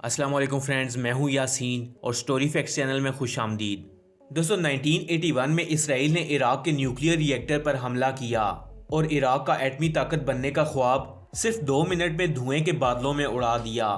अस्सलाम वालेकुम फ्रेंड्स, मैं हूं यासीन और स्टोरी फैक्ट्स चैनल में खुश आमदीद। दोस्तों 1981 में इसराइल ने इराक के न्यूक्लियर रिएक्टर पर हमला किया और इराक का एटमी ताकत बनने का ख्वाब सिर्फ 2 मिनट में धुएं के बादलों में उड़ा दिया।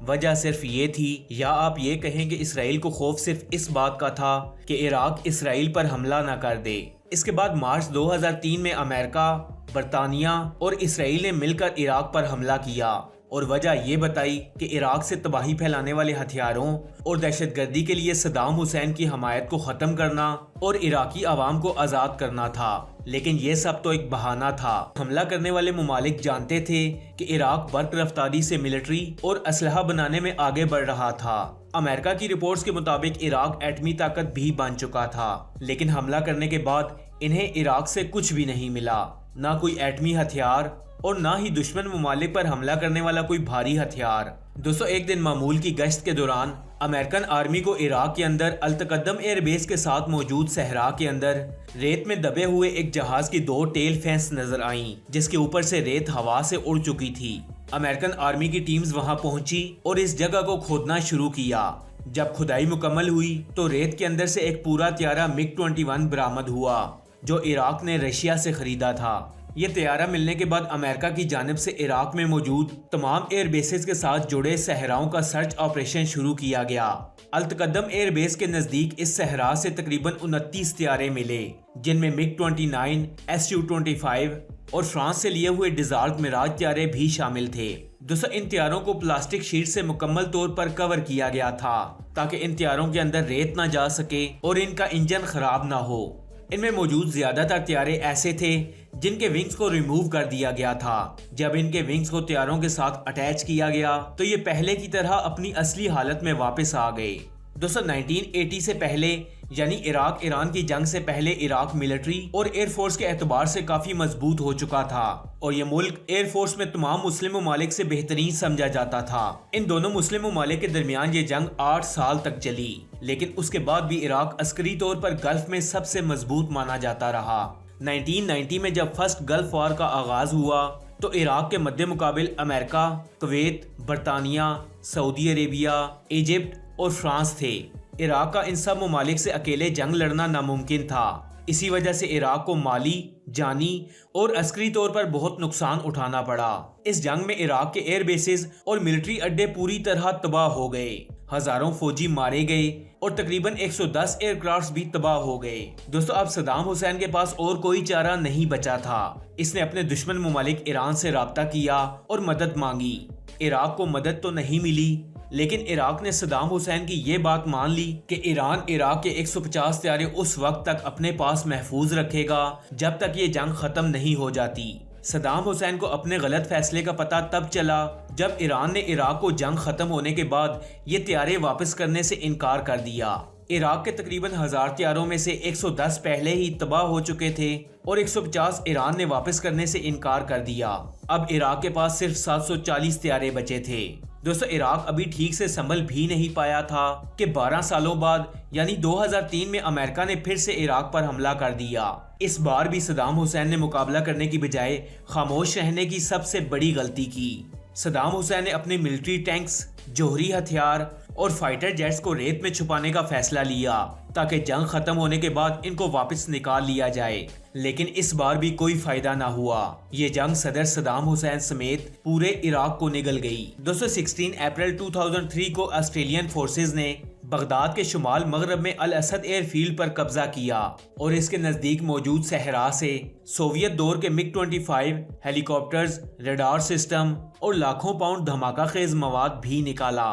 वजह सिर्फ ये थी, या आप ये कहें कि इसराइल को खौफ सिर्फ इस बात का था कि इराक इसराइल पर हमला न कर दे। इसके बाद मार्च 2003 में अमेरिका, बरतानिया और इसराइल ने मिलकर इराक पर हमला किया और वजह ये बताई कि इराक से तबाही फैलाने वाले हथियारों और दहशतगर्दी के लिए सद्दाम हुसैन की हमायत को ख़त्म करना और इराकी आवाम को आज़ाद करना था। लेकिन ये सब तो एक बहाना था। हमला करने वाले ममालिक जानते थे कि इराक बर्क रफ्तारी से मिलिट्री और असलहा बनाने में आगे बढ़ रहा था। अमेरिका की रिपोर्ट्स के मुताबिक इराक एटमी ताकत भी बन चुका था, लेकिन हमला करने के बाद इन्हें इराक से कुछ भी नहीं मिला, ना कोई एटमी हथियार और ना ही दुश्मन ममालिक पर हमला करने वाला कोई भारी हथियार। दोस्तों एक दिन मामूल की गश्त के दौरान अमेरिकन आर्मी को इराक के अंदर अल-तकद्दम एयरबेस के साथ मौजूद सहरा के अंदर रेत में दबे हुए एक जहाज की 2 टेल फैंस नजर आईं, जिसके ऊपर से रेत हवा से उड़ चुकी थी। अमेरिकन आर्मी की टीम्स वहां पहुंची और इस जगह को खोदना शुरू किया। जब खुदाई मुकम्मल हुई तो रेत के अंदर से एक पूरा त्यारा MiG-21 बरामद हुआ, जो इराक ने रशिया से खरीदा था। ये त्यारा मिलने के बाद अमेरिका की जानिब से इराक में मौजूद तमाम एयरबेसेस के साथ जुड़े सहराओं का सर्च ऑपरेशन शुरू किया गया। अल-तकद्दम एयरबेस के नजदीक इस सहरा से तकरीबन 29 त्यारे मिले, जिनमें MiG-29, Su-25 और फ्रांस से लिए हुए डिजार्ट मिराज त्यारे भी शामिल थे। दोस्तों इन त्यारों को प्लास्टिक शीट से मुकम्मल तौर पर कवर किया गया था ताकि इन त्यारों के अंदर रेत ना जा सके और इनका इंजन खराब ना हो। इनमें मौजूद ज्यादातर त्यारे ऐसे थे जिनके विंग्स को रिमूव कर दिया गया था। जब इनके विंग्स को त्यारों के साथ अटैच किया गया तो ये पहले की तरह अपनी असली हालत में वापस आ गए। दोस्तों 1980 से पहले यानी इराक ईरान की जंग से पहले इराक मिलिट्री और एयरफोर्स के एतबार से काफी मजबूत हो चुका था और ये मुल्क एयरफोर्स में तमाम मुस्लिम ममालिक से बेहतरीन समझा जाता था। इन दोनों मुस्लिम ममालिक के दरमियान ये जंग 8 साल तक चली, लेकिन उसके बाद भी इराक अस्करी तौर पर गल्फ में सबसे मजबूत माना जाता रहा। 1990 में जब फर्स्ट गल्फ वॉर का आगाज हुआ तो इराक के मद्दे मुकाबिल अमेरिका, कुवैत, बरतानिया, सऊदी अरेबिया, इजिप्ट और फ्रांस थे। इराक का इन सब ममालिक से अकेले जंग लड़ना नामुमकिन था। इसी वजह से इराक को माली, जानी और अस्करी तौर पर बहुत नुकसान उठाना पड़ा। इस जंग में इराक के एयर बेसेस और मिलिट्री अड्डे पूरी तरह तबाह हो गए। हजारों फौजी मारे गए और तकरीबन 110 एयरक्राफ्ट भी तबाह हो गए। दोस्तों अब सद्दाम हुसैन के पास और कोई चारा नहीं बचा था। इसने अपने दुश्मन ममालिक ईरान से राब्ता किया और मदद मांगी। इराक को मदद तो नहीं मिली, लेकिन इराक ने सद्दाम हुसैन की ये बात मान ली कि ईरान इराक के 150 त्यारे उस वक्त तक अपने पास महफूज रखेगा जब तक ये जंग खत्म नहीं हो जाती। सद्दाम हुसैन को अपने गलत फैसले का पता तब चला जब ईरान ने इराक को जंग खत्म होने के बाद ये त्यारे वापस करने से इनकार कर दिया। इराक के तकरीबन 1000 त्यारों में से 110 पहले ही तबाह हो चुके थे और 150 ईरान ने वापस करने से इनकार कर दिया। अब इराक के पास सिर्फ 740 त्यारे बचे थे। दोस्तों इराक अभी ठीक से संभल भी नहीं पाया था कि 12 सालों बाद यानी 2003 में अमेरिका ने फिर से इराक पर हमला कर दिया। इस बार भी सद्दाम हुसैन ने मुकाबला करने की बजाय खामोश रहने की सबसे बड़ी गलती की। सद्दाम हुसैन ने अपने मिलिट्री टैंक्स, जोहरी हथियार और फाइटर जेट्स को रेत में छुपाने का फैसला लिया ताकि जंग खत्म होने के बाद इनको वापस निकाल लिया जाए, लेकिन इस बार भी कोई फायदा ना हुआ। ये जंग सदर सद्दाम हुसैन समेत पूरे इराक को निगल गई। दोस्तों 16 अप्रैल 2003 को ऑस्ट्रेलियन फोर्सेज ने बगदाद के शुमाल मगरब में अल असद एयरफील्ड पर कब्जा किया और इसके नजदीक मौजूद सहरा से सोवियत दौर के MiG-25 हेलीकॉप्टर्स, रडार सिस्टम और लाखों पाउंड धमाका खेज मवाद भी निकाला।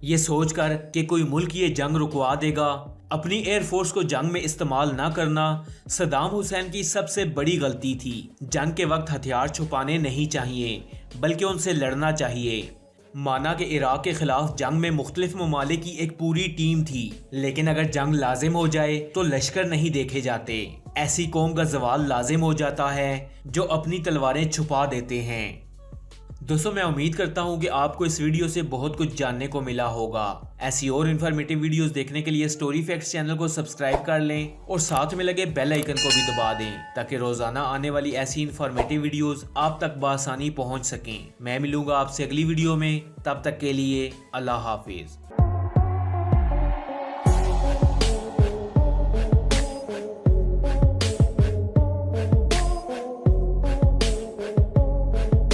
ये सोचकर कि कोई मुल्क ये जंग रुकवा देगा, अपनी एयरफोर्स को जंग में इस्तेमाल न करना सद्दाम हुसैन की सबसे बड़ी गलती थी। जंग के वक्त हथियार छुपाने नहीं चाहिए बल्कि उनसे लड़ना चाहिए। माना कि इराक के खिलाफ जंग में मुख्तलिफ ममालिक की एक पूरी टीम थी, लेकिन अगर जंग लाजिम हो जाए तो लश्कर नहीं देखे जाते। ऐसी कौम का जवाल लाजिम हो जाता है जो अपनी तलवारें छुपा देते हैं। दोस्तों मैं उम्मीद करता हूँ कि आपको इस वीडियो से बहुत कुछ जानने को मिला होगा। ऐसी और इन्फॉर्मेटिव वीडियोस देखने के लिए स्टोरी फैक्ट्स चैनल को सब्सक्राइब कर लें और साथ में लगे बेल आइकन को भी दबा दें ताकि रोजाना आने वाली ऐसी इन्फॉर्मेटिव वीडियोस आप तक बआसानी पहुंच सकें। मैं मिलूंगा आपसे अगली वीडियो में, तब तक के लिए अल्लाह हाफिज।